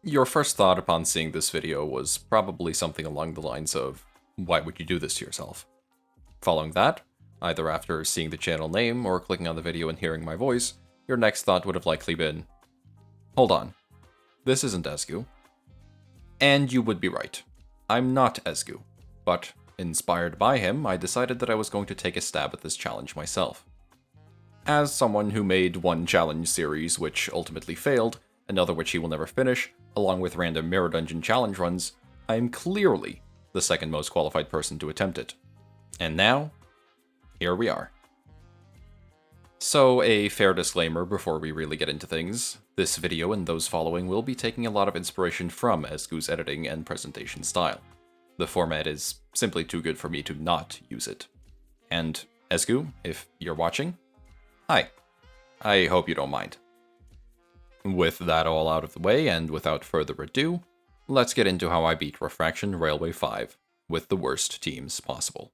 Your first thought upon seeing this video was probably something along the lines of, why would you do this to yourself? Following that, either after seeing the channel name or clicking on the video and hearing my voice, your next thought would have likely been, hold on, this isn't Esgu. And you would be right. I'm not Esgu, but inspired by him, I decided that I was going to take a stab at this challenge myself. As someone who made one challenge series which ultimately failed, another which he will never finish, along with random Mirror Dungeon challenge runs, I am clearly the second most qualified person to attempt it. And now, here we are. So, a fair disclaimer before we really get into things, this video and those following will be taking a lot of inspiration from Esgu's editing and presentation style. The format is simply too good for me to not use it. And Esgu, if you're watching, hi. I hope you don't mind. With that all out of the way, and without further ado, let's get into how I beat Refraction Railway 5 with the worst teams possible.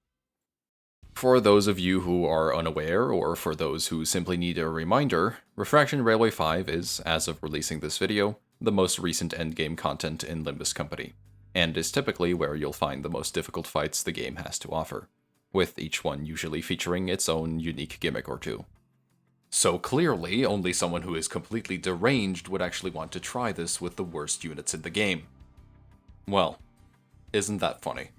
For those of you who are unaware, or for those who simply need a reminder, Refraction Railway 5 is, as of releasing this video, the most recent endgame content in Limbus Company, and is typically where you'll find the most difficult fights the game has to offer, with each one usually featuring its own unique gimmick or two. So clearly, only someone who is completely deranged would actually want to try this with the worst units in the game. Well, isn't that funny?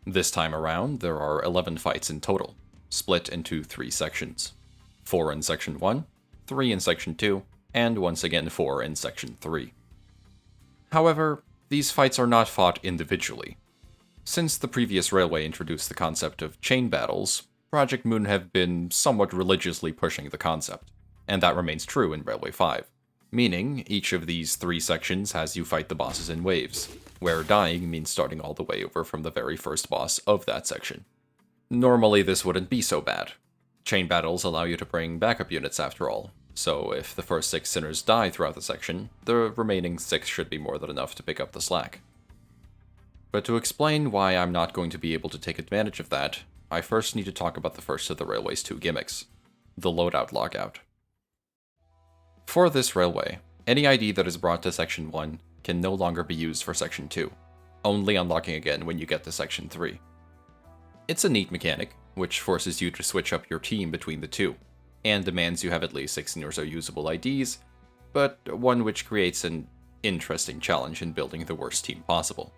This time around, there are 11 fights in total, split into 3 sections. 4 in Section 1, 3 in Section 2, and once again 4 in Section 3. However, these fights are not fought individually. Since the previous Railway introduced the concept of chain battles, Project Moon have been somewhat religiously pushing the concept, and that remains true in Railway 5, meaning each of these 3 sections has you fight the bosses in waves, where dying means starting all the way over from the very first boss of that section. Normally this wouldn't be so bad. Chain battles allow you to bring backup units after all, so if the first 6 sinners die throughout the section, the remaining 6 should be more than enough to pick up the slack. But to explain why I'm not going to be able to take advantage of that, I first need to talk about the first of the Railway's 2 gimmicks, the loadout lockout. For this Railway, any ID that is brought to Section 1 can no longer be used for Section 2, only unlocking again when you get to Section 3. It's a neat mechanic, which forces you to switch up your team between the two, and demands you have at least 16 or so usable IDs, but one which creates an interesting challenge in building the worst team possible.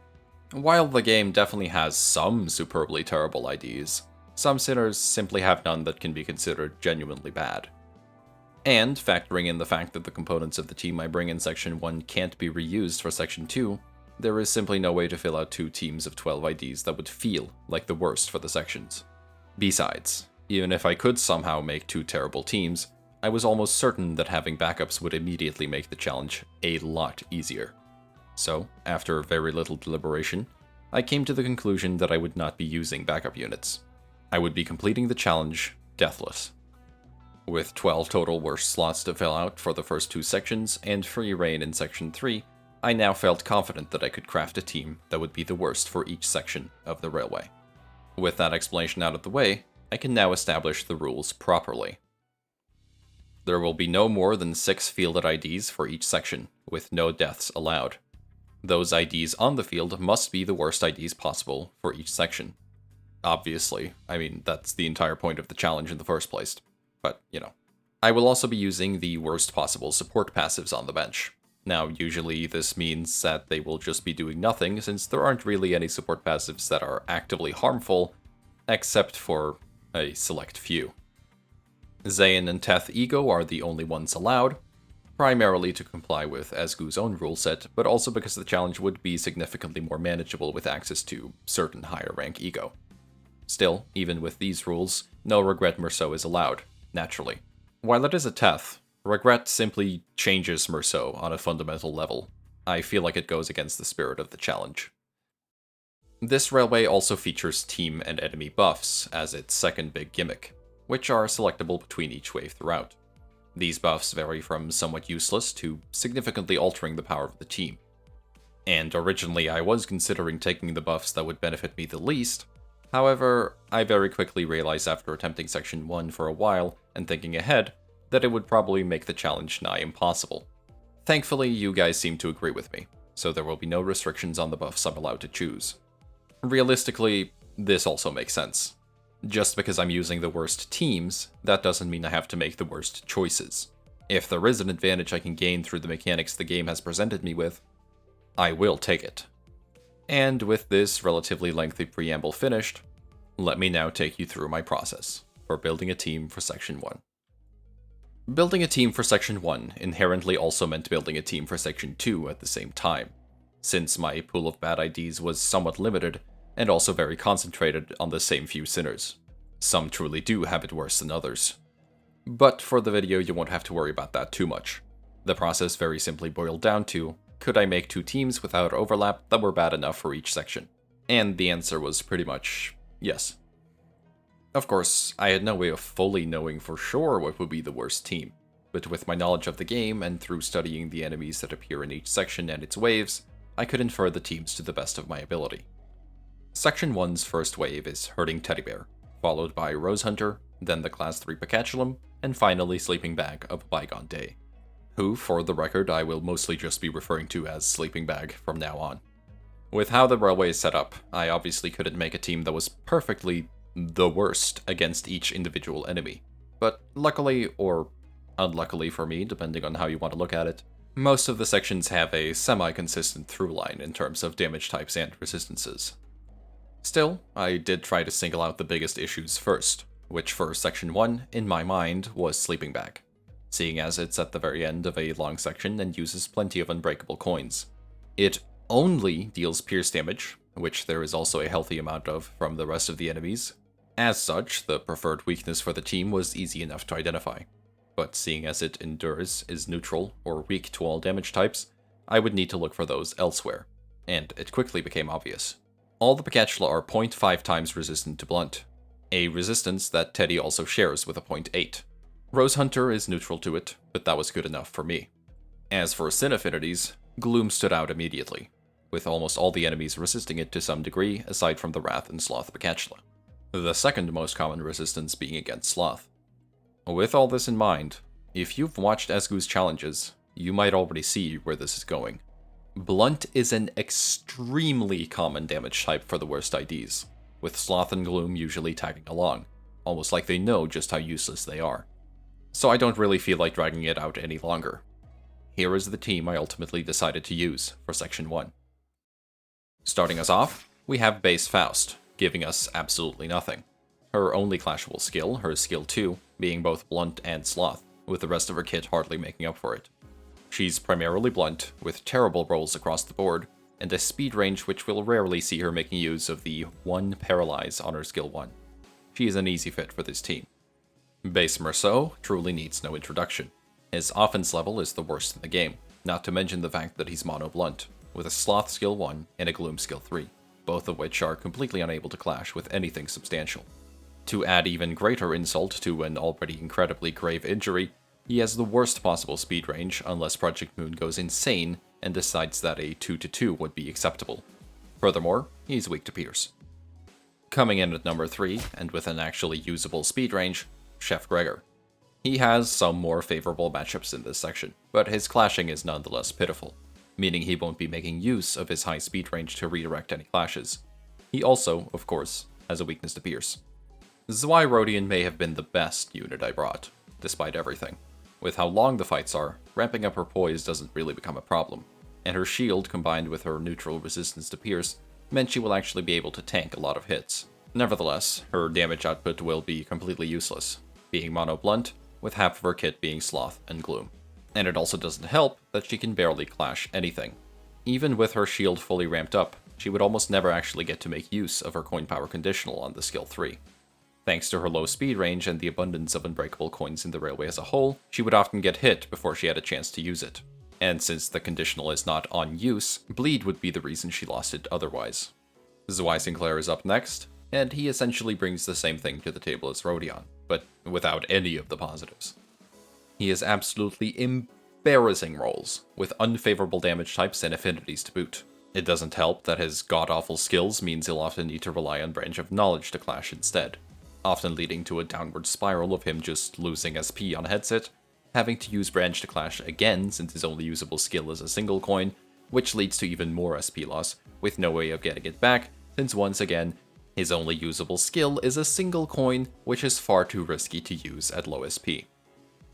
While the game definitely has some superbly terrible IDs, some sinners simply have none that can be considered genuinely bad. And, factoring in the fact that the components of the team I bring in Section 1 can't be reused for Section 2, there is simply no way to fill out 2 teams of 12 IDs that would feel like the worst for the sections. Besides, even if I could somehow make 2 terrible teams, I was almost certain that having backups would immediately make the challenge a lot easier. So, after very little deliberation, I came to the conclusion that I would not be using backup units. I would be completing the challenge deathless. With 12 total worst slots to fill out for the first 2 sections and free reign in Section 3, I now felt confident that I could craft a team that would be the worst for each section of the Railway. With that explanation out of the way, I can now establish the rules properly. There will be no more than 6 fielded IDs for each section, with no deaths allowed. Those IDs on the field must be the worst IDs possible for each section. Obviously, I mean, that's the entire point of the challenge in the first place. But, you know. I will also be using the worst possible support passives on the bench. Now, usually this means that they will just be doing nothing, since there aren't really any support passives that are actively harmful, except for a select few. Zayn and Teth Ego are the only ones allowed, primarily to comply with Esgu's own rule set, but also because the challenge would be significantly more manageable with access to certain higher rank Ego. Still, even with these rules, no Regret Merceau is allowed, naturally. While it is a Teth, Regret simply changes Merceau on a fundamental level. I feel like it goes against the spirit of the challenge. This Railway also features team and enemy buffs as its second big gimmick, which are selectable between each wave throughout. These buffs vary from somewhat useless to significantly altering the power of the team. And originally I was considering taking the buffs that would benefit me the least, however, I very quickly realized after attempting Section 1 for a while and thinking ahead that it would probably make the challenge nigh impossible. Thankfully, you guys seem to agree with me, so there will be no restrictions on the buffs I'm allowed to choose. Realistically, this also makes sense. Just because I'm using the worst teams, that doesn't mean I have to make the worst choices. If there is an advantage I can gain through the mechanics the game has presented me with, I will take it. And with this relatively lengthy preamble finished, let me now take you through my process for building a team for Section 1. Building a team for Section 1 inherently also meant building a team for Section 2 at the same time, since my pool of bad IDs was somewhat limited and also very concentrated on the same few sinners. Some truly do have it worse than others. But for the video, you won't have to worry about that too much. The process very simply boiled down to, could I make 2 teams without overlap that were bad enough for each section? And the answer was pretty much yes. Of course, I had no way of fully knowing for sure what would be the worst team, but with my knowledge of the game and through studying the enemies that appear in each section and its waves, I could infer the teams to the best of my ability. Section 1's first wave is Herding Teddy Bear, followed by Rose Hunter, then the Class 3 Peccatulum, and finally Sleeping Bag of Bygone Day, who, for the record, I will mostly just be referring to as Sleeping Bag from now on. With how the railway is set up, I obviously couldn't make a team that was perfectly the worst against each individual enemy. But luckily, or unluckily for me, depending on how you want to look at it, most of the sections have a semi-consistent through line in terms of damage types and resistances. Still, I did try to single out the biggest issues first, which for Section 1, in my mind, was Sleeping Bag, seeing as it's at the very end of a long section and uses plenty of unbreakable coins. It only deals pierce damage, which there is also a healthy amount of from the rest of the enemies. As such, the preferred weakness for the team was easy enough to identify, but seeing as it endures, is neutral, or weak to all damage types, I would need to look for those elsewhere, and it quickly became obvious. All the Peccatula are 0.5 times resistant to blunt, a resistance that Teddy also shares with a 0.8. Rose Hunter is neutral to it, but that was good enough for me. As for sin affinities, Gloom stood out immediately, with almost all the enemies resisting it to some degree aside from the Wrath and Sloth Peccatula, the second most common resistance being against Sloth. With all this in mind, if you've watched Esgu's challenges, you might already see where this is going. Blunt is an extremely common damage type for the worst IDs, with Sloth and Gloom usually tagging along, almost like they know just how useless they are. So I don't really feel like dragging it out any longer. Here is the team I ultimately decided to use for Section 1. Starting us off, we have Base Faust, giving us absolutely nothing. Her only clashable skill, her skill 2, being both blunt and sloth, with the rest of her kit hardly making up for it. She's primarily blunt, with terrible rolls across the board, and a speed range which will rarely see her making use of the 1 Paralyze on her skill 1. She is an easy fit for this team. Base Merceau truly needs no introduction. His offense level is the worst in the game, not to mention the fact that he's mono-blunt, with a Sloth skill 1 and a Gloom skill 3, both of which are completely unable to clash with anything substantial. To add even greater insult to an already incredibly grave injury, he has the worst possible speed range unless Project Moon goes insane and decides that a 2-2 would be acceptable. Furthermore, he's weak to Pierce. Coming in at number 3, and with an actually usable speed range, Chef Gregor. He has some more favorable matchups in this section, but his clashing is nonetheless pitiful, meaning he won't be making use of his high speed range to redirect any clashes. He also, of course, has a weakness to Pierce. Zweirodian may have been the best unit I brought, despite everything. With how long the fights are, ramping up her poise doesn't really become a problem, and her shield combined with her neutral resistance to Pierce meant she will actually be able to tank a lot of hits. Nevertheless, her damage output will be completely useless, being mono-blunt, with half of her kit being Sloth and Gloom. And it also doesn't help that she can barely clash anything. Even with her shield fully ramped up, she would almost never actually get to make use of her coin power conditional on the skill 3. Thanks to her low speed range and the abundance of unbreakable coins in the railway as a whole, she would often get hit before she had a chance to use it. And since the conditional is not on use, bleed would be the reason she lost it otherwise. Zwei Sinclair is up next, and he essentially brings the same thing to the table as Rodion, but without any of the positives. He has absolutely embarrassing rolls, with unfavorable damage types and affinities to boot. It doesn't help that his god-awful skills means he'll often need to rely on Branch of Knowledge to clash instead, often leading to a downward spiral of him just losing SP on headset, having to use Branch to clash again since his only usable skill is a single coin, which leads to even more SP loss, with no way of getting it back, since once again, his only usable skill is a single coin, which is far too risky to use at low SP.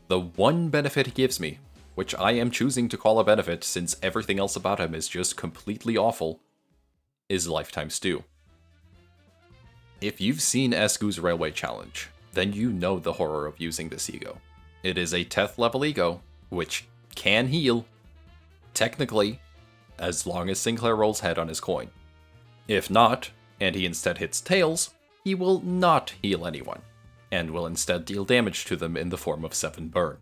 The one benefit he gives me, which I am choosing to call a benefit since everything else about him is just completely awful, is Lifetime Stew. If you've seen Esku's Railway Challenge, then you know the horror of using this ego. It is a 10th level ego, which can heal, technically, as long as Sinclair rolls head on his coin. If not, and he instead hits tails, he will not heal anyone, and will instead deal damage to them in the form of 7 burn.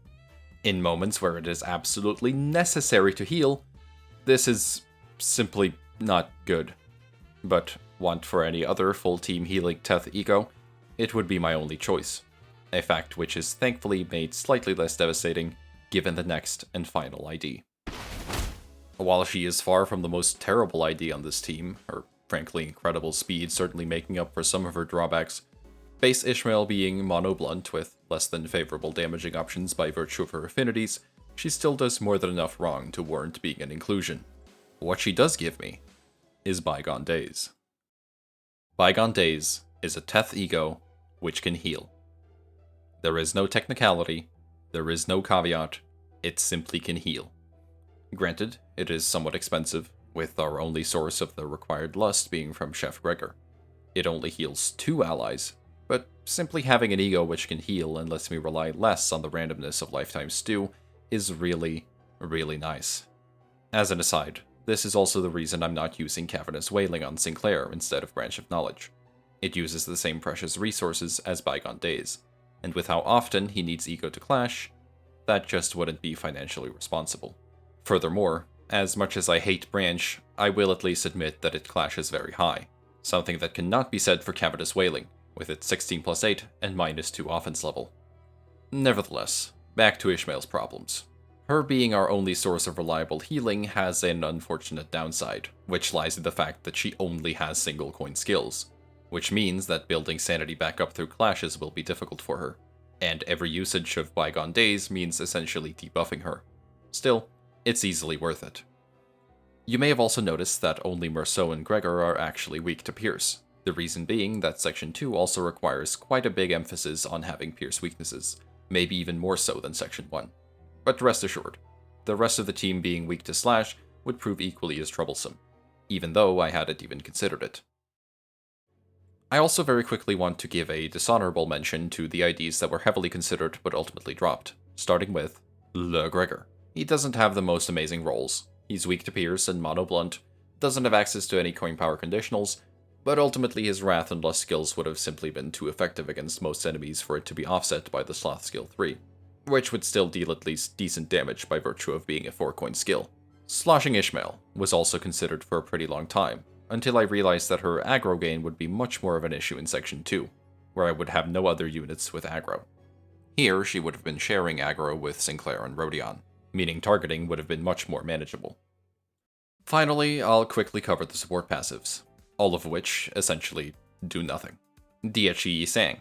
In moments where it is absolutely necessary to heal, this is simply not good. But want for any other full team healing 10th ego, it would be my only choice. A fact which is thankfully made slightly less devastating given the next and final ID. While she is far from the most terrible ID on this team, her frankly incredible speed certainly making up for some of her drawbacks, base Ishmael being mono blunt with less than favorable damaging options by virtue of her affinities, she still does more than enough wrong to warrant being an inclusion. What she does give me is Bygone Days. Bygone Days is a 10th ego which can heal. There is no technicality, there is no caveat, it simply can heal. Granted, it is somewhat expensive, with our only source of the required lust being from Chef Gregor. It only heals 2 allies, but simply having an ego which can heal and lets me rely less on the randomness of Lifetime Stew is really, really nice. As an aside, this is also the reason I'm not using Cavernous Wailing on Sinclair instead of Branch of Knowledge. It uses the same precious resources as Bygone Days, and with how often he needs ego to clash, that just wouldn't be financially responsible. Furthermore, as much as I hate Branch, I will at least admit that it clashes very high, something that cannot be said for Cavernous Wailing, with its 16+8 and -2 offense level. Nevertheless, back to Ishmael's problems. Her being our only source of reliable healing has an unfortunate downside, which lies in the fact that she only has single coin skills, which means that building sanity back up through clashes will be difficult for her, and every usage of Bygone Days means essentially debuffing her. Still, it's easily worth it. You may have also noticed that only Merceau and Gregor are actually weak to Pierce, the reason being that Section 2 also requires quite a big emphasis on having Pierce weaknesses, maybe even more so than Section 1. But rest assured, the rest of the team being weak to Slash would prove equally as troublesome, even though I hadn't even considered it. I also very quickly want to give a dishonorable mention to the IDs that were heavily considered but ultimately dropped, starting with Le Gregor. He doesn't have the most amazing rolls, he's weak to Pierce and mono blunt, doesn't have access to any coin power conditionals, but ultimately his Wrath and Lust skills would have simply been too effective against most enemies for it to be offset by the Sloth skill 3. Which would still deal at least decent damage by virtue of being a 4-coin skill. Sloshing Ishmael was also considered for a pretty long time, until I realized that her aggro gain would be much more of an issue in Section 2, where I would have no other units with aggro. Here, she would have been sharing aggro with Sinclair and Rodion, meaning targeting would have been much more manageable. Finally, I'll quickly cover the support passives, all of which, essentially, do nothing. DHE Sang.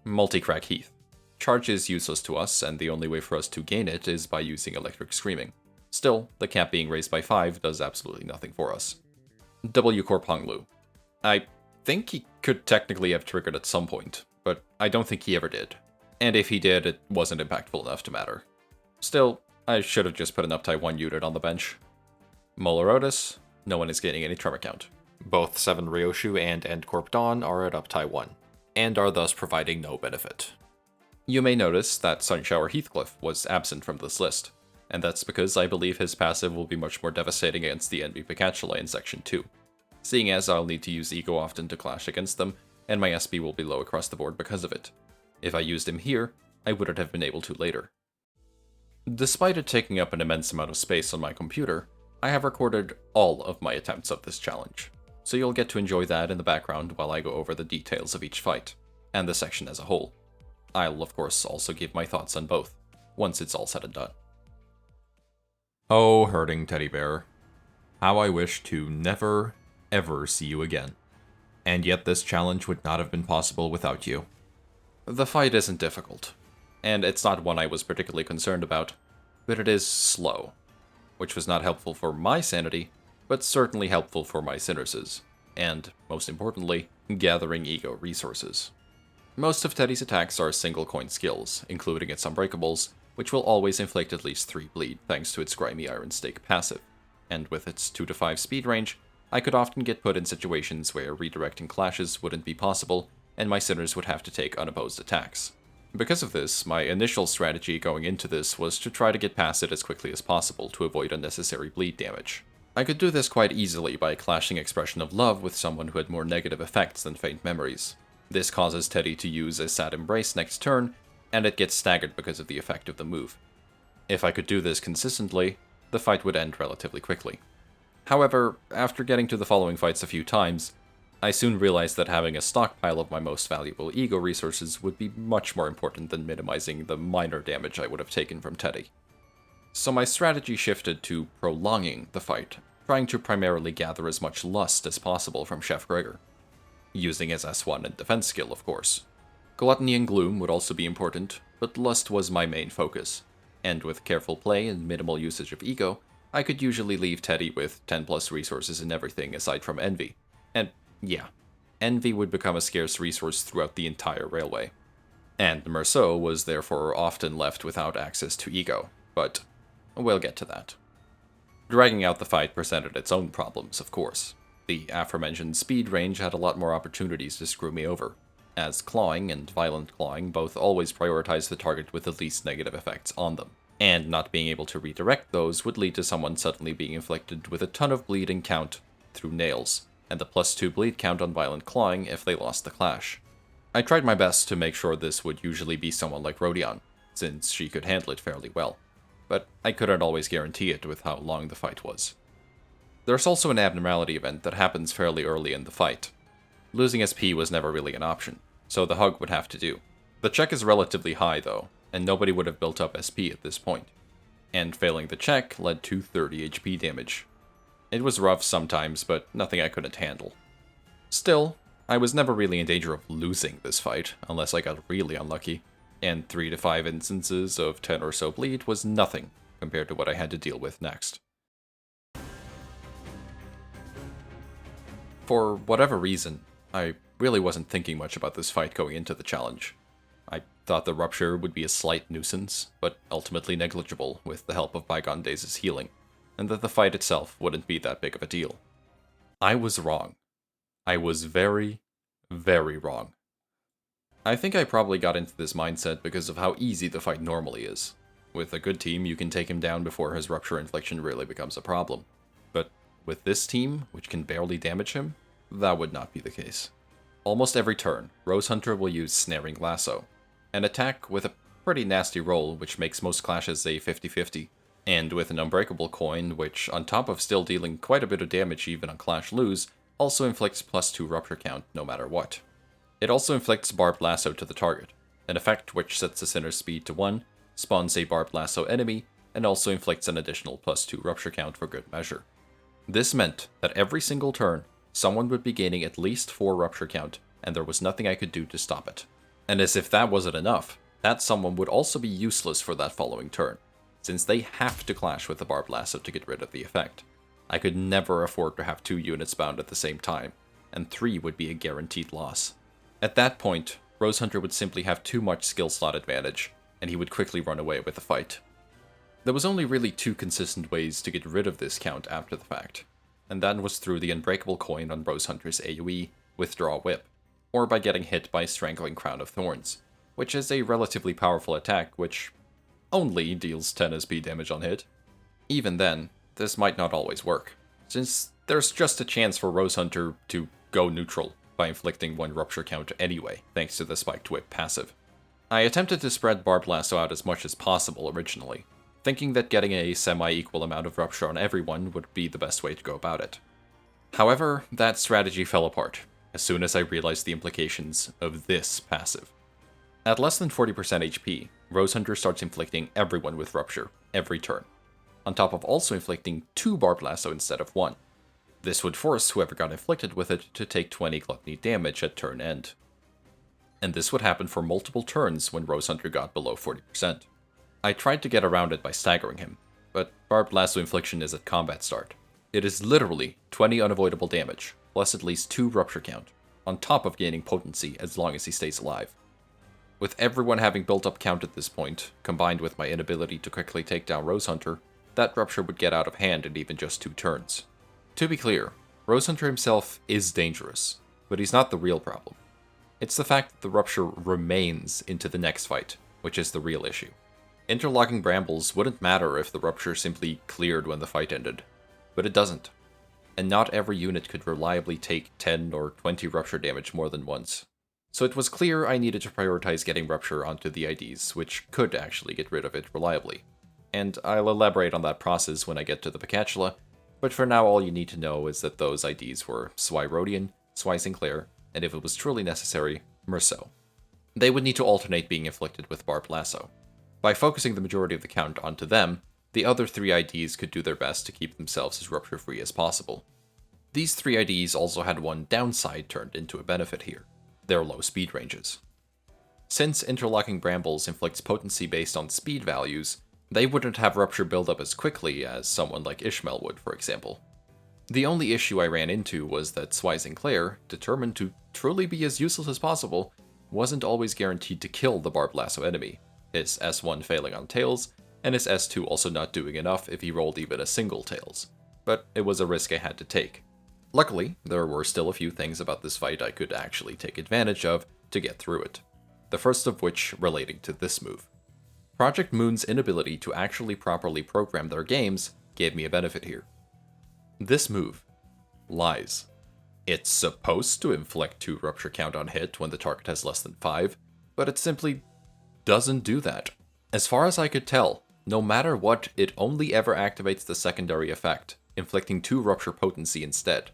Multi-Crack Heath. Charge is useless to us, and the only way for us to gain it is by using Electric Screaming. Still, the cap being raised by 5 does absolutely nothing for us. W Corp Honglu. I think he could technically have triggered at some point, but I don't think he ever did. And if he did, it wasn't impactful enough to matter. Still, I should have just put an Uptie 1 unit on the bench. Molorotis, no one is gaining any tremor count. Both 7 Ryoshu and Endcorp Dawn are at Uptie 1, and are thus providing no benefit. You may notice that Sunshower Heathcliff was absent from this list, and that's because I believe his passive will be much more devastating against the enemy Peccatula in Section 2, seeing as I'll need to use Ego often to clash against them, and my SP will be low across the board because of it. If I used him here, I wouldn't have been able to later. Despite it taking up an immense amount of space on my computer, I have recorded all of my attempts of this challenge, so you'll get to enjoy that in the background while I go over the details of each fight, and the section as a whole. I'll of course also give my thoughts on both, once it's all said and done. Oh, hurting teddy bear. How I wish to never, ever see you again. And yet this challenge would not have been possible without you. The fight isn't difficult. and it's not one I was particularly concerned about, but it is slow, which was not helpful for my sanity, but certainly helpful for my Sinnerses, and, most importantly, gathering ego resources. Most of Teddy's attacks are single coin skills, including its Unbreakables, which will always inflict at least 3 bleed thanks to its Grimy Iron Stake passive, and with its 2 to 5 speed range, I could often get put in situations where redirecting clashes wouldn't be possible, and my Sinners would have to take unopposed attacks. Because of this, my initial strategy going into this was to try to get past it as quickly as possible to avoid unnecessary bleed damage. I could do this quite easily by clashing Expression of Love with someone who had more negative effects than Faint Memories. This causes Teddy to use a Sad Embrace next turn, and it gets staggered because of the effect of the move. If I could do this consistently, the fight would end relatively quickly. However, after getting to the following fights a few times, I soon realized that having a stockpile of my most valuable ego resources would be much more important than minimizing the minor damage I would have taken from Teddy. So my strategy shifted to prolonging the fight, trying to primarily gather as much lust as possible from Chef Gregor. Using his S1 and defense skill, of course. Gluttony and Gloom would also be important, but lust was my main focus, and with careful play and minimal usage of ego, I could usually leave Teddy with 10 plus resources and everything aside from Envy. And yeah, Envy would become a scarce resource throughout the entire railway. And Merceau was therefore often left without access to ego, but we'll get to that. Dragging out the fight presented its own problems, of course. The aforementioned speed range had a lot more opportunities to screw me over, as Clawing and Violent Clawing both always prioritize the target with the least negative effects on them, and not being able to redirect those would lead to someone suddenly being inflicted with a ton of bleed and count through nails, and the +2 bleed count on Violent Clawing if they lost the clash. I tried my best to make sure this would usually be someone like Rodion, since she could handle it fairly well, but I couldn't always guarantee it with how long the fight was. There's also an abnormality event that happens fairly early in the fight. Losing SP was never really an option, so the hug would have to do. The check is relatively high though, and nobody would have built up SP at this point, and failing the check led to 30 HP damage. It was rough sometimes, but nothing I couldn't handle. Still, I was never really in danger of losing this fight, unless I got really unlucky, and 3 to 5 instances of 10 or so bleed was nothing compared to what I had to deal with next. For whatever reason, I really wasn't thinking much about this fight going into the challenge. I thought the rupture would be a slight nuisance, but ultimately negligible with the help of Bygone Days' healing, and that the fight itself wouldn't be that big of a deal. I was wrong. I was very, very wrong. I think I probably got into this mindset because of how easy the fight normally is. With a good team, you can take him down before his rupture infliction really becomes a problem. But with this team, which can barely damage him, that would not be the case. Almost every turn, Rose Hunter will use Snaring Lasso, an attack with a pretty nasty roll which makes most clashes a 50-50, and with an Unbreakable coin which, on top of still dealing quite a bit of damage even on Clash Lose, also inflicts +2 rupture count no matter what. It also inflicts Barbed Lasso to the target, an effect which sets the Sinner's speed to 1, spawns a Barbed Lasso enemy, and also inflicts an additional +2 rupture count for good measure. This meant that every single turn, someone would be gaining at least 4 rupture count, and there was nothing I could do to stop it. And as if that wasn't enough, that someone would also be useless for that following turn, since they have to clash with the Barbed Lasso to get rid of the effect. I could never afford to have 2 units bound at the same time, and 3 would be a guaranteed loss. At that point, Rose Hunter would simply have too much skill slot advantage, and he would quickly run away with the fight. There was only really 2 consistent ways to get rid of this count after the fact, and that was through the Unbreakable coin on Rose Hunter's AoE, Withdraw Whip, or by getting hit by Strangling Crown of Thorns, which is a relatively powerful attack which only deals 10 SP damage on hit. Even then, this might not always work, since there's just a chance for Rose Hunter to go neutral by inflicting 1 rupture count anyway, thanks to the Spiked Whip passive. I attempted to spread Barbed Lasso out as much as possible originally, thinking that getting a semi-equal amount of rupture on everyone would be the best way to go about it. However, that strategy fell apart as soon as I realized the implications of this passive. At less than 40% HP, Rose Hunter starts inflicting everyone with rupture every turn, on top of also inflicting 2 Barbed Lasso instead of 1. This would force whoever got inflicted with it to take 20 gluttony damage at turn end. and this would happen for multiple turns when Rose Hunter got below 40%. I tried to get around it by staggering him, but Barbed Lasso Infliction is at combat start. It is literally 20 unavoidable damage, plus at least 2 rupture count, on top of gaining potency as long as he stays alive. With everyone having built up count at this point, combined with my inability to quickly take down Rose Hunter, that rupture would get out of hand in even just 2 turns. To be clear, Rose Hunter himself is dangerous, but he's not the real problem. It's the fact that the rupture remains into the next fight, which is the real issue. Interlocking Brambles wouldn't matter if the rupture simply cleared when the fight ended, but it doesn't. And not every unit could reliably take 10 or 20 rupture damage more than once. So it was clear I needed to prioritize getting rupture onto the IDs, which could actually get rid of it reliably. And I'll elaborate on that process when I get to the Peccatula, but for now all you need to know is that those IDs were Swy Rodian, Swy Sinclair, and if it was truly necessary, Merceau. They would need to alternate being inflicted with Barbed Lasso. By focusing the majority of the count onto them, the other 3 IDs could do their best to keep themselves as rupture-free as possible. These 3 IDs also had one downside turned into a benefit here: their low speed ranges. Since Interlocking Brambles inflicts potency based on speed values, they wouldn't have rupture build up as quickly as someone like Ishmael would, for example. The only issue I ran into was that Swy Sinclair, determined to truly be as useless as possible, wasn't always guaranteed to kill the Barbed Lasso enemy, his S1 failing on Tails, and his S2 also not doing enough if he rolled even a single Tails. But it was a risk I had to take. Luckily, there were still a few things about this fight I could actually take advantage of to get through it. The first of which relating to this move. Project Moon's inability to actually properly program their games gave me a benefit here. This move lies. It's supposed to inflict 2 rupture count on hit when the target has less than 5, but it simply doesn't do that. As far as I could tell, no matter what, it only ever activates the secondary effect, inflicting 2 rupture potency instead.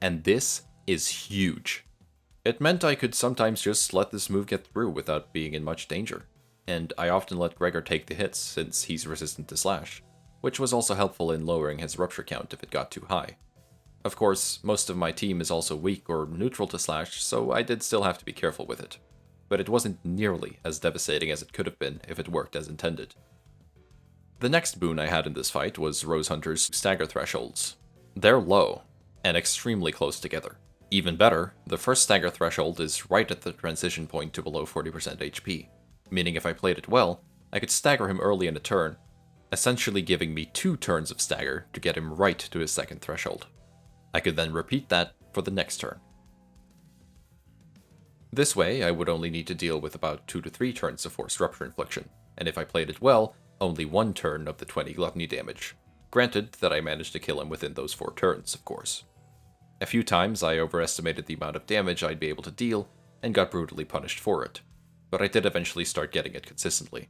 And this is huge. It meant I could sometimes just let this move get through without being in much danger, and I often let Gregor take the hits since he's resistant to slash, which was also helpful in lowering his rupture count if it got too high. Of course, most of my team is also weak or neutral to slash, so I did still have to be careful with it. But it wasn't nearly as devastating as it could have been if it worked as intended. The next boon I had in this fight was Rose Hunter's stagger thresholds. They're low, and extremely close together. Even better, the first stagger threshold is right at the transition point to below 40% HP, meaning if I played it well, I could stagger him early in a turn, essentially giving me 2 turns of stagger to get him right to his second threshold. I could then repeat that for the next turn. This way, I would only need to deal with about 2 to 3 turns of forced rupture infliction, and if I played it well, only 1 turn of the 20 gluttony damage. Granted that I managed to kill him within those 4 turns, of course. A few times I overestimated the amount of damage I'd be able to deal, and got brutally punished for it, but I did eventually start getting it consistently.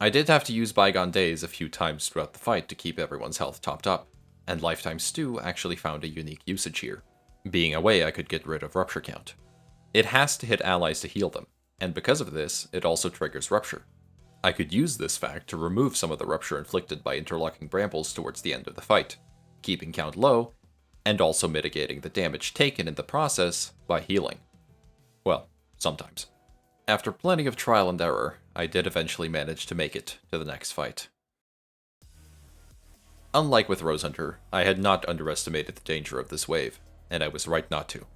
I did have to use Bygone Days a few times throughout the fight to keep everyone's health topped up, and Lifetime Stew actually found a unique usage here, being a way I could get rid of rupture count. It has to hit allies to heal them, and because of this, it also triggers rupture. I could use this fact to remove some of the rupture inflicted by interlocking brambles towards the end of the fight, keeping count low, and also mitigating the damage taken in the process by healing. Well, sometimes. After plenty of trial and error, I did eventually manage to make it to the next fight. Unlike with Rose Hunter, I had not underestimated the danger of this wave, and I was right not to.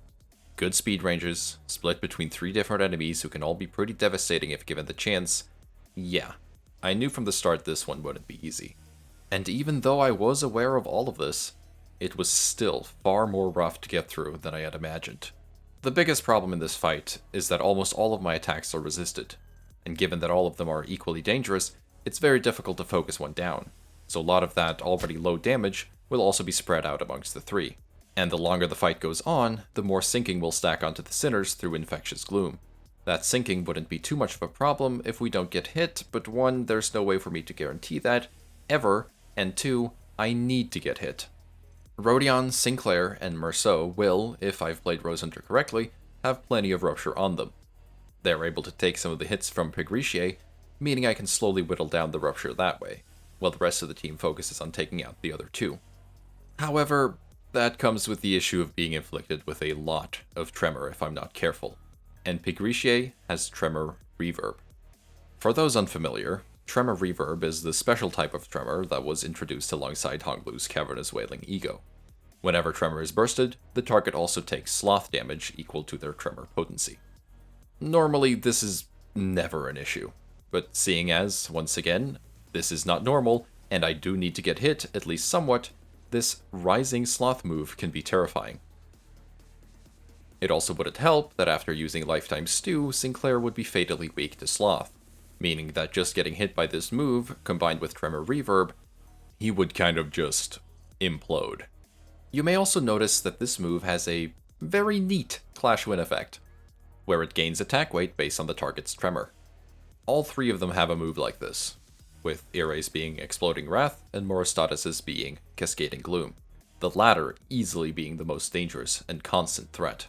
Good speed ranges, split between 3 different enemies who can all be pretty devastating if given the chance. Yeah, I knew from the start this one wouldn't be easy. And even though I was aware of all of this, it was still far more rough to get through than I had imagined. The biggest problem in this fight is that almost all of my attacks are resisted, and given that all of them are equally dangerous, it's very difficult to focus one down, so a lot of that already low damage will also be spread out amongst the 3. And the longer the fight goes on, the more sinking will stack onto the sinners through Infectious Gloom. That sinking wouldn't be too much of a problem if we don't get hit, but 1, there's no way for me to guarantee that, ever, and 2, I need to get hit. Rodion, Sinclair, and Merceau will, if I've played Rose Hunter correctly, have plenty of rupture on them. They're able to take some of the hits from Peccatulum, meaning I can slowly whittle down the rupture that way, while the rest of the team focuses on taking out the other 2. However, that comes with the issue of being inflicted with a lot of tremor if I'm not careful. and Pygriche has Tremor Reverb. For those unfamiliar, Tremor Reverb is the special type of tremor that was introduced alongside Honglu's cavernous wailing ego. Whenever tremor is bursted, the target also takes sloth damage equal to their tremor potency. Normally, this is never an issue, but seeing as, once again, this is not normal, and I do need to get hit, at least somewhat, this rising sloth move can be terrifying. It also wouldn't help that after using Lifetime Stew, Sinclair would be fatally weak to sloth, meaning that just getting hit by this move, combined with Tremor Reverb, he would kind of just implode. You may also notice that this move has a very neat Clash Win effect, where it gains attack weight based on the target's tremor. All three of them have a move like this, with Ire's being Exploding Wrath and Morostatis' being Cascading Gloom, the latter easily being the most dangerous and constant threat.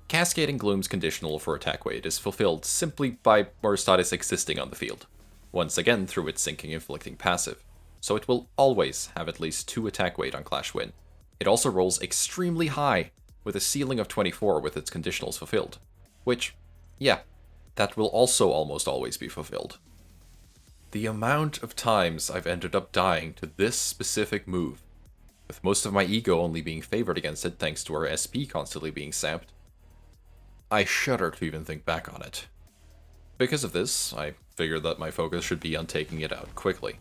Cascading Gloom's conditional for attack weight is fulfilled simply by Morostatis existing on the field, once again through its Sinking Inflicting passive, so it will always have at least 2 attack weight on Clash Win. It also rolls extremely high, with a ceiling of 24 with its conditionals fulfilled, which, yeah, that will also almost always be fulfilled. The amount of times I've ended up dying to this specific move, with most of my ego only being favored against it thanks to our SP constantly being sapped, I shudder to even think back on it. Because of this, I figured that my focus should be on taking it out quickly.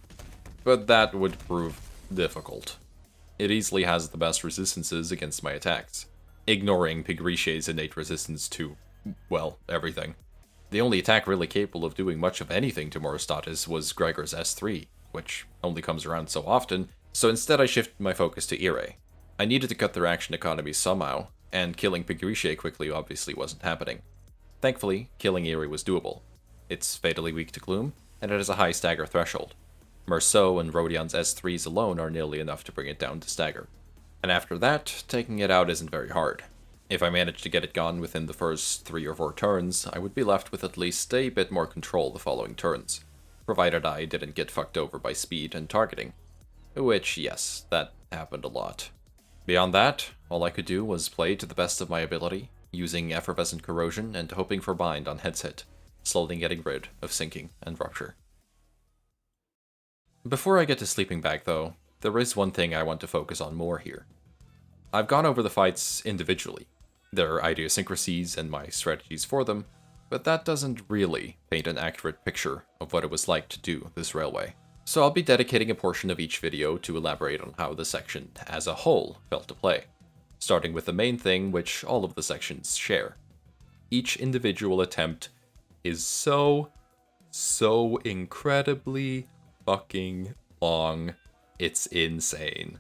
But that would prove difficult. It easily has the best resistances against my attacks, ignoring Pygriche's innate resistance to, well, everything. The only attack really capable of doing much of anything to Morostatis was Gregor's S3, which only comes around so often, so instead I shifted my focus to Ire. I needed to cut their action economy somehow, and killing Pygriche quickly obviously wasn't happening. Thankfully, killing Ire was doable. It's fatally weak to Gloom, and it has a high stagger threshold. Merceau and Rodion's S3s alone are nearly enough to bring it down to stagger. And after that, taking it out isn't very hard. If I managed to get it gone within the first 3 or 4 turns, I would be left with at least a bit more control the following turns, provided I didn't get fucked over by speed and targeting. Which, yes, that happened a lot. Beyond that, all I could do was play to the best of my ability, using Effervescent Corrosion and hoping for bind on heads hit, slowly getting rid of Sinking and Rupture. Before I get to Sleeping Bag though, there is one thing I want to focus on more here. I've gone over the fights individually, their idiosyncrasies and my strategies for them, but that doesn't really paint an accurate picture of what it was like to do this railway. So I'll be dedicating a portion of each video to elaborate on how the section as a whole felt to play, starting with the main thing which all of the sections share. Each individual attempt is so incredibly fucking long, it's insane.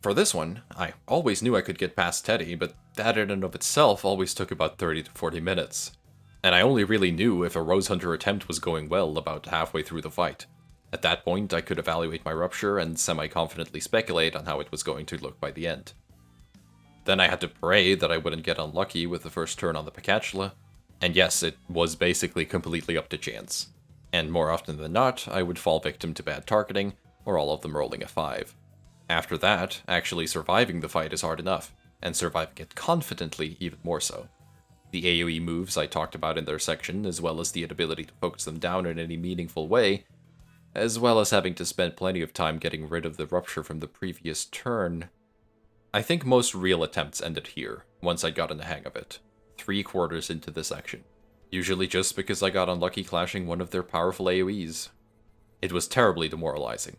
For this one, I always knew I could get past Teddy, but that in and of itself always took about 30 to 40 minutes. And I only really knew if a Rose Hunter attempt was going well about halfway through the fight. At that point, I could evaluate my Rupture and semi-confidently speculate on how it was going to look by the end. Then I had to pray that I wouldn't get unlucky with the first turn on the Peccatula, and yes, it was basically completely up to chance. And more often than not, I would fall victim to bad targeting, or all of them rolling a 5. After that, actually surviving the fight is hard enough, and surviving it confidently even more so. The AoE moves I talked about in their section, as well as the inability to focus them down in any meaningful way, as well as having to spend plenty of time getting rid of the Rupture from the previous turn. I think most real attempts ended here, once I'd gotten the hang of it, 3/4 into the section. Usually just because I got unlucky clashing one of their powerful AoEs. It was terribly demoralizing,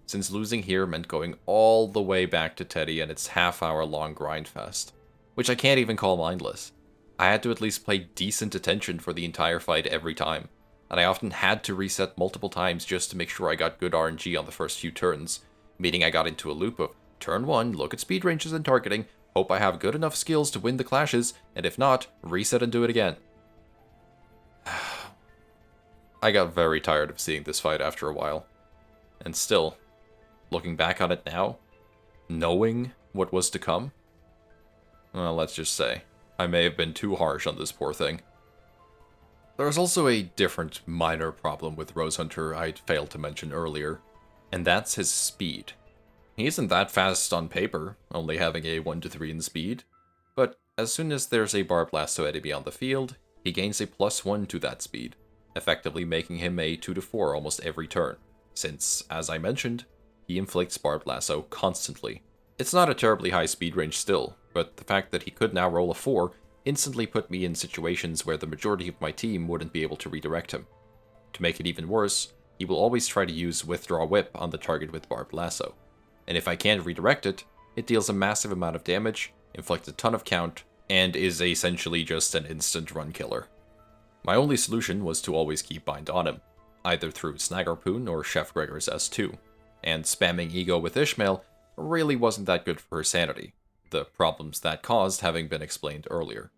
since losing here meant going all the way back to Teddy and its half-hour-long grindfest, which I can't even call mindless. I had to at least pay decent attention for the entire fight every time, and I often had to reset multiple times just to make sure I got good RNG on the first few turns, meaning I got into a loop of turn 1, look at speed ranges and targeting, hope I have good enough skills to win the clashes, and if not, reset and do it again. I got very tired of seeing this fight after a while. And still, looking back on it now, knowing what was to come, well, let's just say, I may have been too harsh on this poor thing. There's also a different minor problem with Rose Hunter I'd failed to mention earlier, and that's his speed. He isn't that fast on paper, only having a 1 to 3 in speed, but as soon as there's a barbed lasso enemy on the field, he gains a +1 to that speed, effectively making him a 2 to 4 almost every turn, since, as I mentioned, he inflicts barbed lasso constantly. It's not a terribly high speed range still, but the fact that he could now roll a 4 instantly put me in situations where the majority of my team wouldn't be able to redirect him. To make it even worse, he will always try to use Withdraw Whip on the target with barbed lasso, and if I can't redirect it, it deals a massive amount of damage, inflicts a ton of count, and is essentially just an instant run killer. My only solution was to always keep Bind on him, either through Snag Harpoon or Chef Gregor's S2, and spamming Ego with Ishmael really wasn't that good for her sanity, the problems that caused having been explained earlier.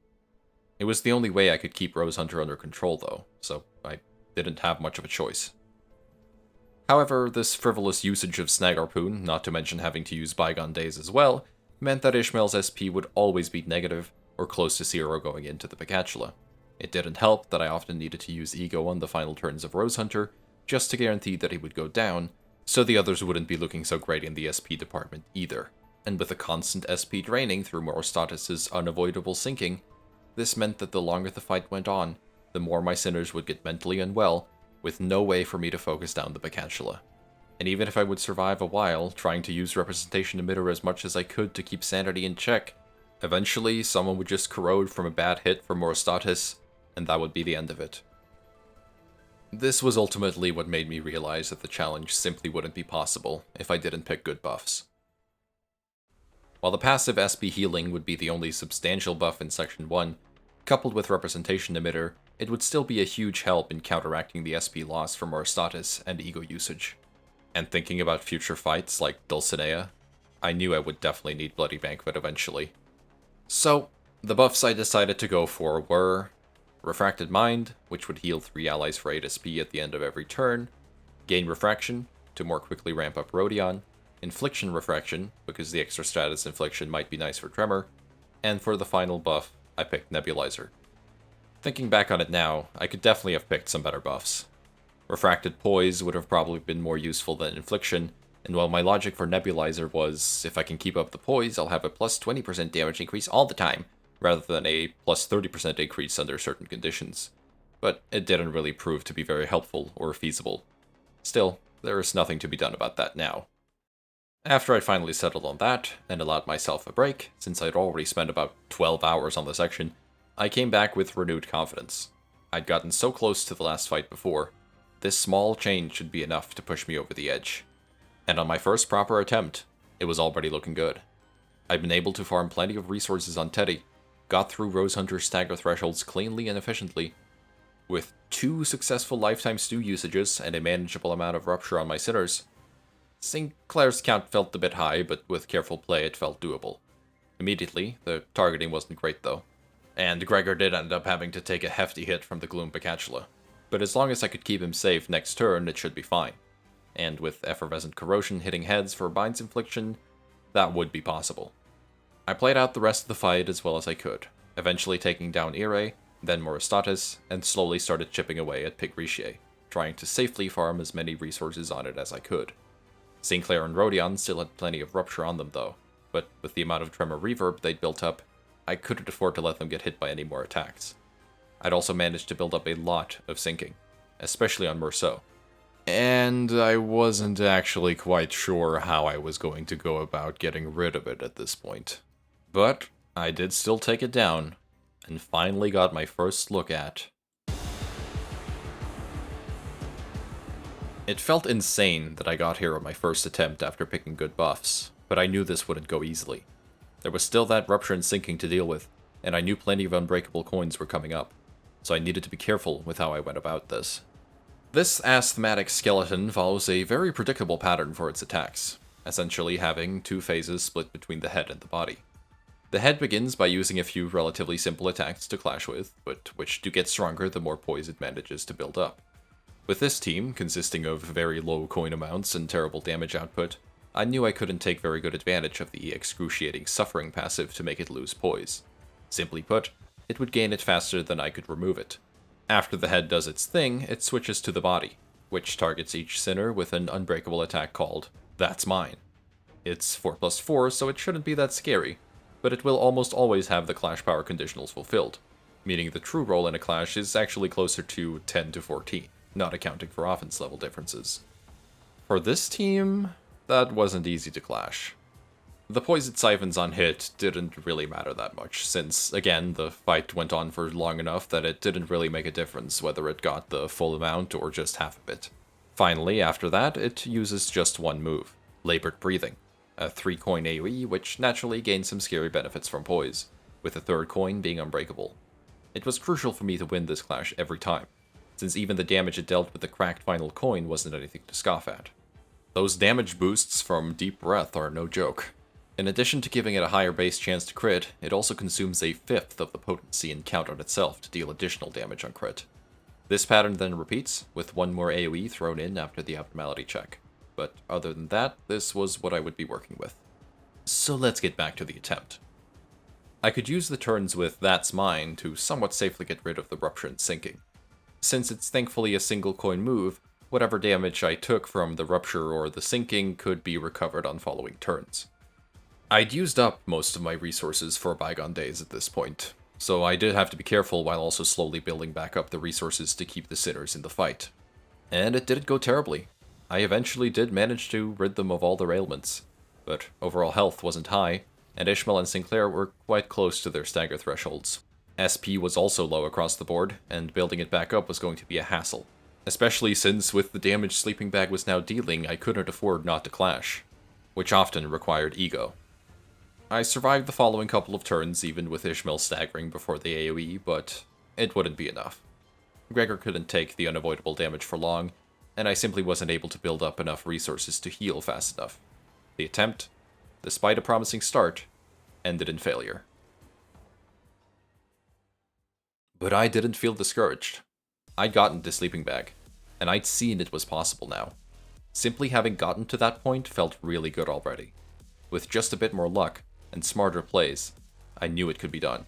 It was the only way I could keep Rose Hunter under control though, so I didn't have much of a choice. However, this frivolous usage of Snag Harpoon, not to mention having to use Bygone Days as well, meant that Ishmael's SP would always be negative or close to 0 going into the Peccatula. It didn't help that I often needed to use Ego on the final turns of Rose Hunter, just to guarantee that he would go down, so the others wouldn't be looking so great in the SP department either. And with a constant SP draining through Morostatus' unavoidable sinking, this meant that the longer the fight went on, the more my sinners would get mentally unwell, with no way for me to focus down the Peccatula. And even if I would survive a while, trying to use Representation Emitter as much as I could to keep sanity in check, eventually someone would just corrode from a bad hit from Morostatus, and that would be the end of it. This was ultimately what made me realize that the challenge simply wouldn't be possible if I didn't pick good buffs. While the passive SP healing would be the only substantial buff in Section 1, coupled with Representation Emitter, it would still be a huge help in counteracting the SP loss from Morostatus and Ego usage. And thinking about future fights like Dulcinea, I knew I would definitely need Bloody Banquet eventually. So, the buffs I decided to go for were Refracted Mind, which would heal 3 allies for 8 SP at the end of every turn, gain Refraction, to more quickly ramp up Rodion, Infliction Refraction, because the extra status Infliction might be nice for Tremor, and for the final buff, I picked Nebulizer. Thinking back on it now, I could definitely have picked some better buffs. Refracted Poise would have probably been more useful than Infliction, and while my logic for Nebulizer was, if I can keep up the Poise, I'll have a plus 20% damage increase all the time, rather than a plus 30% increase under certain conditions. But it didn't really prove to be very helpful or feasible. Still, there is nothing to be done about that now. After I'd finally settled on that, and allowed myself a break, since I'd already spent about 12 hours on the section, I came back with renewed confidence. I'd gotten so close to the last fight before. This small change should be enough to push me over the edge. And on my first proper attempt, it was already looking good. I'd been able to farm plenty of resources on Teddy, got through Rose Hunter's stagger thresholds cleanly and efficiently. With 2 successful lifetime stew usages and a manageable amount of rupture on my sinners, Sinclair's count felt a bit high, but with careful play it felt doable. Immediately, the targeting wasn't great though, and Gregor did end up having to take a hefty hit from the Gloom Peccatula. But as long as I could keep him safe next turn, it should be fine. And with Effervescent Corrosion hitting heads for Bind's Infliction, that would be possible. I played out the rest of the fight as well as I could, eventually taking down Ire, then Morostatus, and slowly started chipping away at Pigrichier, trying to safely farm as many resources on it as I could. Sinclair and Rodion still had plenty of rupture on them though, but with the amount of Tremor reverb they'd built up, I couldn't afford to let them get hit by any more attacks. I'd also managed to build up a lot of sinking, especially on Merceau. And I wasn't actually quite sure how I was going to go about getting rid of it at this point. But I did still take it down, and finally got my first look at... It felt insane that I got here on my first attempt after picking good buffs, but I knew this wouldn't go easily. There was still that rupture and sinking to deal with, and I knew plenty of unbreakable coins were coming up, so I needed to be careful with how I went about this. This asthmatic skeleton follows a very predictable pattern for its attacks, essentially having 2 phases split between the head and the body. The head begins by using a few relatively simple attacks to clash with, but which do get stronger the more poise it manages to build up. With this team, consisting of very low coin amounts and terrible damage output, I knew I couldn't take very good advantage of the excruciating suffering passive to make it lose poise. Simply put, it would gain it faster than I could remove it. After the head does its thing, it switches to the body, which targets each sinner with an unbreakable attack called That's Mine. It's 4+4, so it shouldn't be that scary. but it will almost always have the clash power conditionals fulfilled, meaning the true roll in a clash is actually closer to 10 to 14, not accounting for offense level differences. For this team, that wasn't easy to clash. The poisoned siphons on hit didn't really matter that much, since, again, the fight went on for long enough that it didn't really make a difference whether it got the full amount or just half of it. Finally, after that, it uses just one move, Labored Breathing, a 3-coin AoE which naturally gains some scary benefits from poise, with the third coin being unbreakable. It was crucial for me to win this clash every time, since even the damage it dealt with the cracked final coin wasn't anything to scoff at. Those damage boosts from Deep Breath are no joke. In addition to giving it a higher base chance to crit, it also consumes a fifth of the potency and count on itself to deal additional damage on crit. This pattern then repeats, with one more AoE thrown in after the abnormality check. But other than that, this was what I would be working with. So let's get back to the attempt. I could use the turns with That's Mine to somewhat safely get rid of the Rupture and Sinking. Since it's thankfully a single coin move, whatever damage I took from the Rupture or the Sinking could be recovered on following turns. I'd used up most of my resources for Bygone days at this point, so I did have to be careful while also slowly building back up the resources to keep the sinners in the fight. And it didn't go terribly. I eventually did manage to rid them of all their ailments, but overall health wasn't high, and Ishmael and Sinclair were quite close to their stagger thresholds. SP was also low across the board, and building it back up was going to be a hassle, especially since with the damage Sleeping Bag was now dealing, I couldn't afford not to clash, which often required ego. I survived the following couple of turns even with Ishmael staggering before the AoE, but it wouldn't be enough. Gregor couldn't take the unavoidable damage for long, and I simply wasn't able to build up enough resources to heal fast enough. The attempt, despite a promising start, ended in failure. But I didn't feel discouraged. I'd gotten to Sleeping Bag, and I'd seen it was possible now. Simply having gotten to that point felt really good already. With just a bit more luck, and smarter plays, I knew it could be done.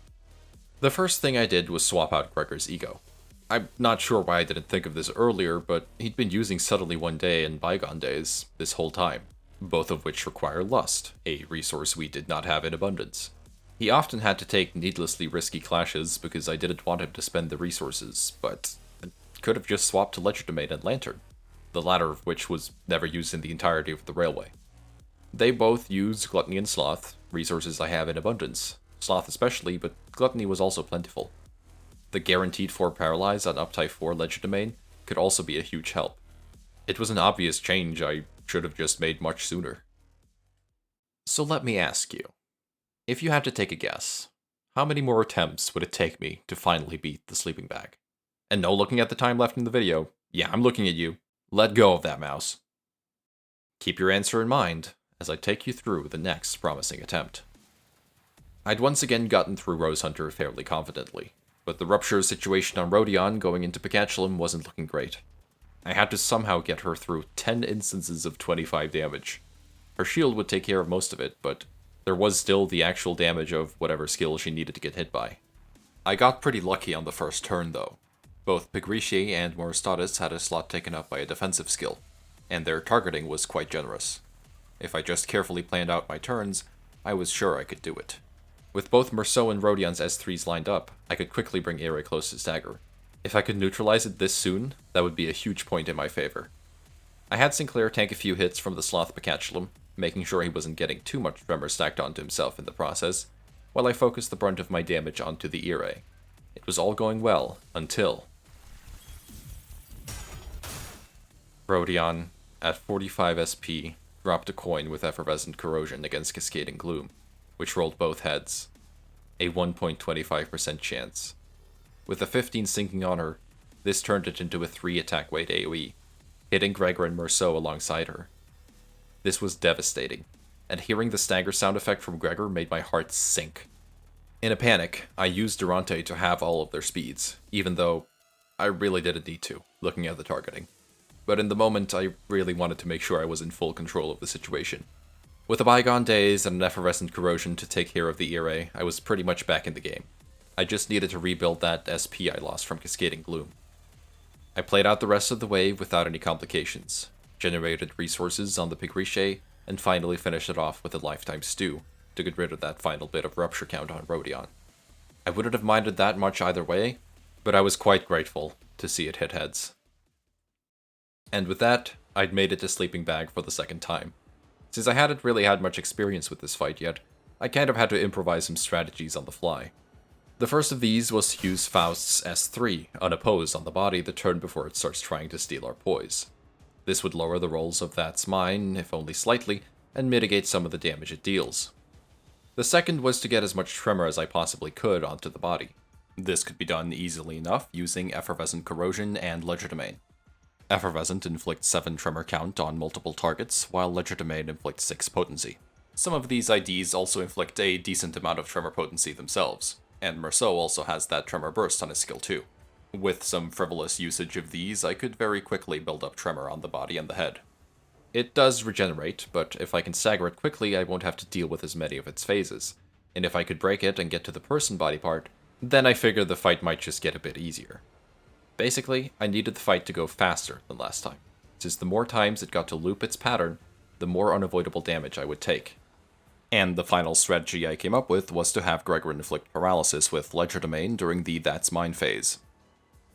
The first thing I did was swap out Gregor's ego. I'm not sure why I didn't think of this earlier, but he'd been using Suddenly One Day and Bygone Days this whole time, both of which require lust, a resource we did not have in abundance. He often had to take needlessly risky clashes because I didn't want him to spend the resources, but I could have just swapped to Legerdemain and Lantern, the latter of which was never used in the entirety of the Railway. They both use Gluttony and Sloth, resources I have in abundance. Sloth especially, but Gluttony was also plentiful. The guaranteed 4 Paralyze on Uptype 4 Legerdemain could also be a huge help. It was an obvious change I should have just made much sooner. So let me ask you, if you had to take a guess, how many more attempts would it take me to finally beat the Sleeping Bag? And no looking at the time left in the video, yeah, I'm looking at you. Let go of that mouse. Keep your answer in mind as I take you through the next promising attempt. I'd once again gotten through Rose Hunter fairly confidently, but the Rupture situation on Rodion going into Peccatulum wasn't looking great. I had to somehow get her through 10 instances of 25 damage. Her shield would take care of most of it, but there was still the actual damage of whatever skill she needed to get hit by. I got pretty lucky on the first turn though. Both Pygriche and Moristatis had a slot taken up by a defensive skill, and their targeting was quite generous. If I just carefully planned out my turns, I was sure I could do it. With both Merceau and Rodion's S3s lined up, I could quickly bring Ere close to stagger. If I could neutralize it this soon, that would be a huge point in my favor. I had Sinclair tank a few hits from the Sloth Peccatulum, making sure he wasn't getting too much Tremor stacked onto himself in the process, while I focused the brunt of my damage onto the Ere. It was all going well, until Rodion, at 45 SP, dropped a coin with Effervescent Corrosion against Cascading Gloom, which rolled both heads. A 1.25% chance. With a 15 sinking on her, this turned it into a 3 attack weight AoE, hitting Gregor and Merceau alongside her. This was devastating, and hearing the stagger sound effect from Gregor made my heart sink. In a panic, I used Durante to have all of their speeds, even though I really didn't need to, looking at the targeting. But in the moment, I really wanted to make sure I was in full control of the situation. With the Bygone Days and an Effervescent Corrosion to take care of the Ere, I was pretty much back in the game. I just needed to rebuild that SP I lost from Cascading Gloom. I played out the rest of the wave without any complications, generated resources on the Pygriche, and finally finished it off with a Lifetime Stew, to get rid of that final bit of rupture count on Rodion. I wouldn't have minded that much either way, but I was quite grateful to see it hit heads. And with that, I'd made it to Sleeping Bag for the second time. Since I hadn't really had much experience with this fight yet, I kind of had to improvise some strategies on the fly. The first of these was to use Faust's S3 unopposed on the body the turn before it starts trying to steal our poise. This would lower the rolls of That's Mine, if only slightly, and mitigate some of the damage it deals. The second was to get as much tremor as I possibly could onto the body. This could be done easily enough using Effervescent Corrosion and Legerdemain. Effervescent inflicts 7 tremor count on multiple targets, while Legerdemain inflicts 6 potency. Some of these IDs also inflict a decent amount of tremor potency themselves, and Merceau also has that tremor burst on his skill too. With some frivolous usage of these, I could very quickly build up tremor on the body and the head. It does regenerate, but if I can stagger it quickly, I won't have to deal with as many of its phases. And if I could break it and get to the person body part, then I figured the fight might just get a bit easier. Basically, I needed the fight to go faster than last time, since the more times it got to loop its pattern, the more unavoidable damage I would take. And the final strategy I came up with was to have Gregor inflict paralysis with Legerdemain during the That's Mine phase.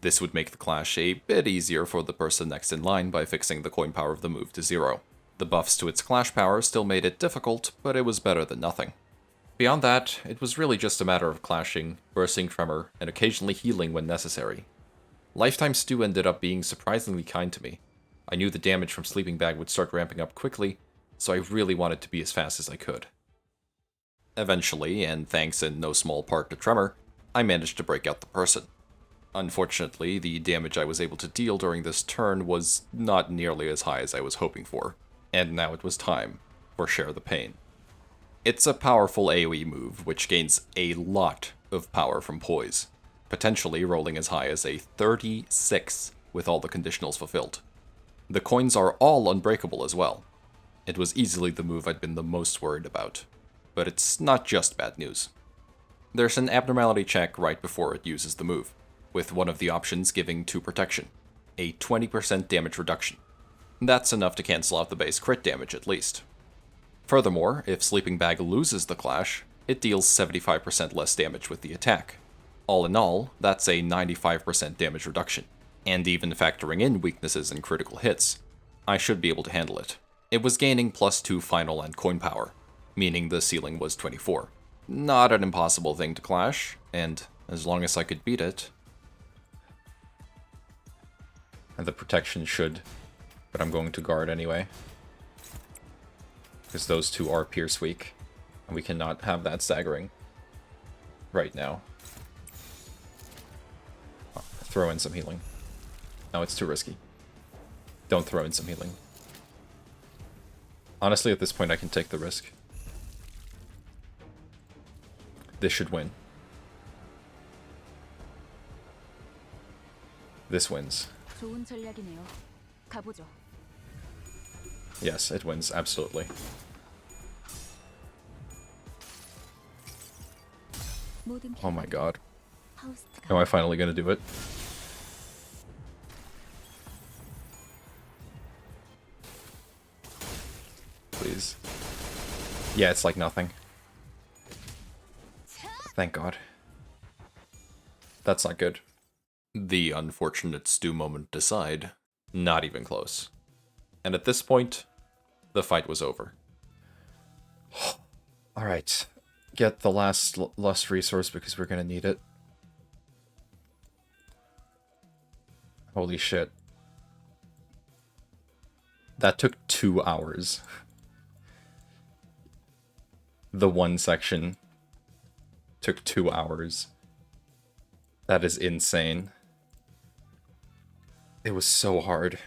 This would make the clash a bit easier for the person next in line by fixing the coin power of the move to 0. The buffs to its clash power still made it difficult, but it was better than nothing. Beyond that, it was really just a matter of clashing, bursting tremor, and occasionally healing when necessary. Lifetime Stew ended up being surprisingly kind to me. I knew the damage from Sleeping Bag would start ramping up quickly, so I really wanted to be as fast as I could. Eventually, and thanks in no small part to tremor, I managed to break out the person. Unfortunately, the damage I was able to deal during this turn was not nearly as high as I was hoping for, and now it was time for Share the Pain. It's a powerful AoE move, which gains a lot of power from poise, potentially rolling as high as a 36 with all the conditionals fulfilled. The coins are all unbreakable as well. It was easily the move I'd been the most worried about, but it's not just bad news. There's an abnormality check right before it uses the move, with one of the options giving 2 protection, a 20% damage reduction. That's enough to cancel out the base crit damage at least. Furthermore, if Sleeping Bag loses the clash, it deals 75% less damage with the attack. All in all, that's a 95% damage reduction, and even factoring in weaknesses and critical hits, I should be able to handle it. It was gaining +2 final and coin power, meaning the ceiling was 24. Not an impossible thing to clash, and as long as I could beat it, and the protection should, but I'm going to guard anyway. Because those two are pierce weak, and we cannot have that staggering right now. Oh, throw in some healing. No, it's too risky. Don't throw in some healing. Honestly, at this point, I can take the risk. This should win. This wins. 좋은 전략이네요. 가보죠. Yes, it wins, absolutely. Oh my god. Am I finally gonna do it? Please. Yeah, it's like nothing. Thank god. That's not good. The unfortunate stew moment aside, not even close. And at this point, the fight was over. Alright. Get the last lust resource because we're gonna need it. Holy shit. That took 2 hours. The one section took 2 hours. That is insane. It was so hard.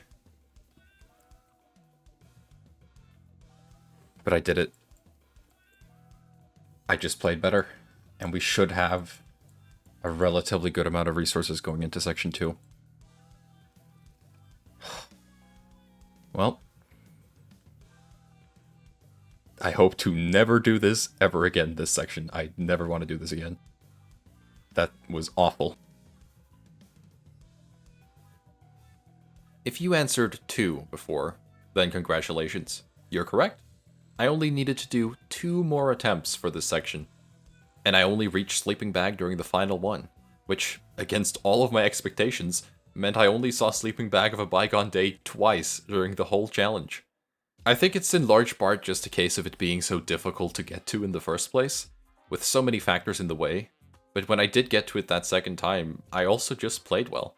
But I did it. I just played better. And we should have a relatively good amount of resources going into Section 2. Well. I hope to never do this ever again, this section. I never want to do this again. That was awful. If you answered 2 before, then congratulations. You're correct. I only needed to do 2 more attempts for this section, and I only reached Sleeping Bag during the final one, which, against all of my expectations, meant I only saw Sleeping Bag of a Bygone Day twice during the whole challenge. I think it's in large part just a case of it being so difficult to get to in the first place, with so many factors in the way, but when I did get to it that second time, I also just played well.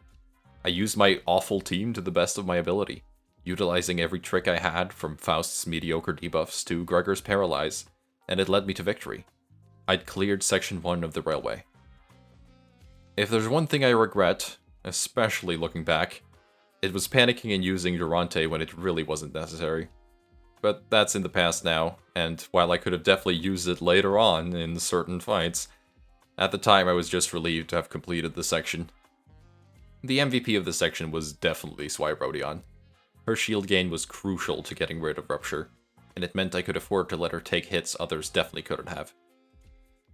I used my awful team to the best of my ability, utilizing every trick I had from Faust's mediocre debuffs to Gregor's Paralyze, and it led me to victory. I'd cleared Section 1 of the railway. If there's one thing I regret, especially looking back, it was panicking and using Durante when it really wasn't necessary. But that's in the past now, and while I could have definitely used it later on in certain fights, at the time I was just relieved to have completed the section. The MVP of the section was definitely Swyrodion. Her shield gain was crucial to getting rid of Rupture, and it meant I could afford to let her take hits others definitely couldn't have.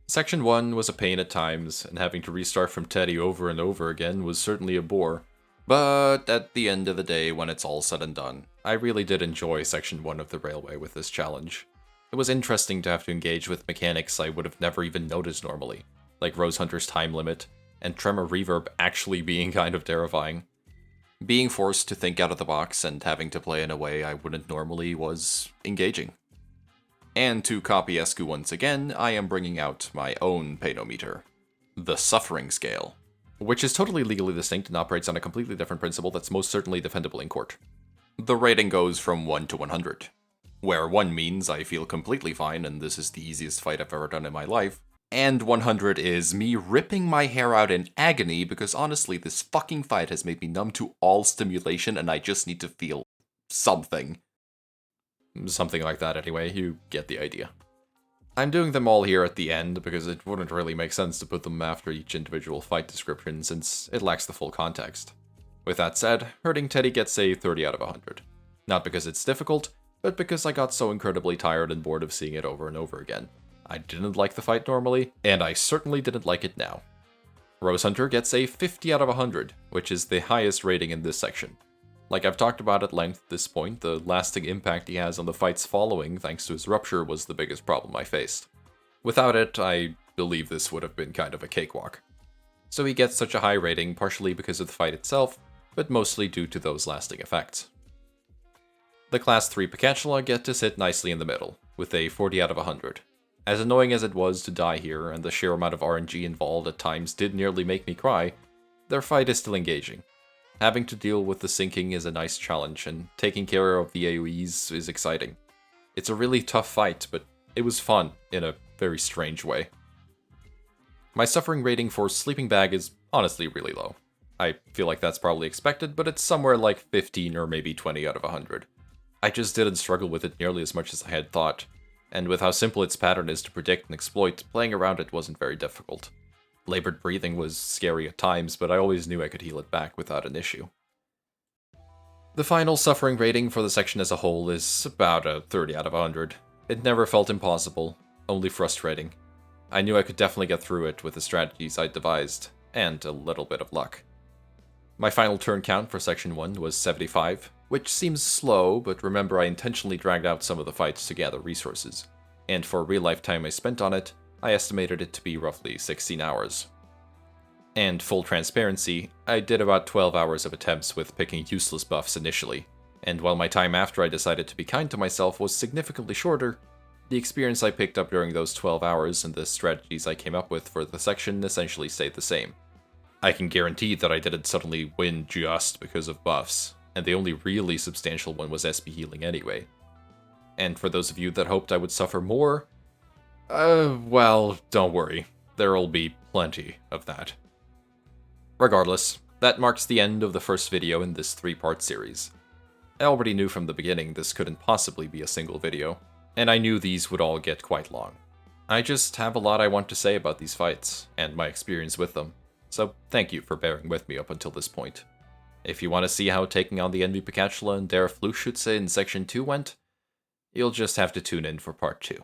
Section 1 was a pain at times, and having to restart from Teddy over and over again was certainly a bore. But at the end of the day, when it's all said and done, I really did enjoy Section 1 of the railway with this challenge. It was interesting to have to engage with mechanics I would have never even noticed normally, like Rose Hunter's time limit, and Tremor Reverb actually being kind of terrifying. Being forced to think out of the box and having to play in a way I wouldn't normally was engaging. And to copy Esku once again, I am bringing out my own Painometer, the Suffering Scale, which is totally legally distinct and operates on a completely different principle that's most certainly defendable in court. The rating goes from 1 to 100, where 1 means I feel completely fine and this is the easiest fight I've ever done in my life, and 100 is me ripping my hair out in agony because honestly this fucking fight has made me numb to all stimulation and I just need to feel something. Something like that anyway, you get the idea. I'm doing them all here at the end because it wouldn't really make sense to put them after each individual fight description since it lacks the full context. With that said, Hurting Teddy gets a 30 out of 100. Not because it's difficult, but because I got so incredibly tired and bored of seeing it over and over again. I didn't like the fight normally, and I certainly didn't like it now. Rose Hunter gets a 50 out of 100, which is the highest rating in this section. Like I've talked about at length at this point, the lasting impact he has on the fights following thanks to his Rupture was the biggest problem I faced. Without it, I believe this would have been kind of a cakewalk. So he gets such a high rating partially because of the fight itself, but mostly due to those lasting effects. The Class 3 Peccatulum get to sit nicely in the middle, with a 40 out of 100. As annoying as it was to die here, and the sheer amount of RNG involved at times did nearly make me cry, their fight is still engaging. Having to deal with the sinking is a nice challenge, and taking care of the AoEs is exciting. It's a really tough fight, but it was fun in a very strange way. My suffering rating for Sleeping Bag is honestly really low. I feel like that's probably expected, but it's somewhere like 15 or maybe 20 out of 100. I just didn't struggle with it nearly as much as I had thought, and with how simple its pattern is to predict and exploit, playing around it wasn't very difficult. Labored breathing was scary at times, but I always knew I could heal it back without an issue. The final suffering rating for the section as a whole is about a 30 out of 100. It never felt impossible, only frustrating. I knew I could definitely get through it with the strategies I'd devised, and a little bit of luck. My final turn count for section 1 was 75, which seems slow, but remember I intentionally dragged out some of the fights to gather resources, and for real life time I spent on it, I estimated it to be roughly 16 hours. And full transparency, I did about 12 hours of attempts with picking useless buffs initially, and while my time after I decided to be kind to myself was significantly shorter, the experience I picked up during those 12 hours and the strategies I came up with for the section essentially stayed the same. I can guarantee that I didn't suddenly win just because of buffs, and the only really substantial one was SP healing anyway. And for those of you that hoped I would suffer more, well, don't worry. There'll be plenty of that. Regardless, that marks the end of the first video in this 3-part series. I already knew from the beginning this couldn't possibly be a single video, and I knew these would all get quite long. I just have a lot I want to say about these fights, and my experience with them, so thank you for bearing with me up until this point. If you want to see how taking on the Envy Peccatulum and Der Fluchschütze in Section 2 went, you'll just have to tune in for Part 2.